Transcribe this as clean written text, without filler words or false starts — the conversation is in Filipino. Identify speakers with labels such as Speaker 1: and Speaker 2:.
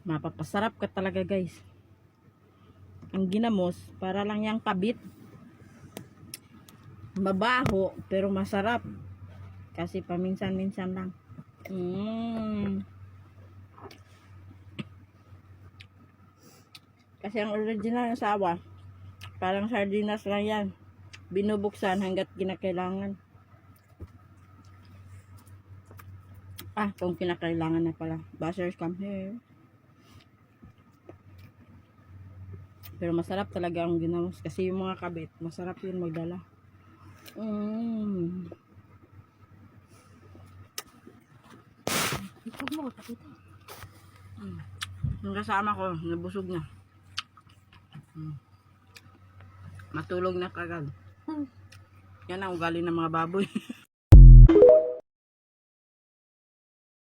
Speaker 1: Mapapasarap ka talaga guys. Ang ginamos, para lang yung kabit. Mabaho, pero masarap. Kasi paminsan-minsan lang. Kasi ang original ng sawa, parang sardinas lang yan. Binubuksan hanggat kinakailangan. Kung kinakailangan na pala. Buzzers come here. Pero masarap talaga ang ginamos. Kasi yung mga kabit, masarap yun magdala.
Speaker 2: Ikaw mo, pakita.
Speaker 1: Yung kasama ko, nabusog na. Matulog na kagad. Yan ang ugali ng mga baboy.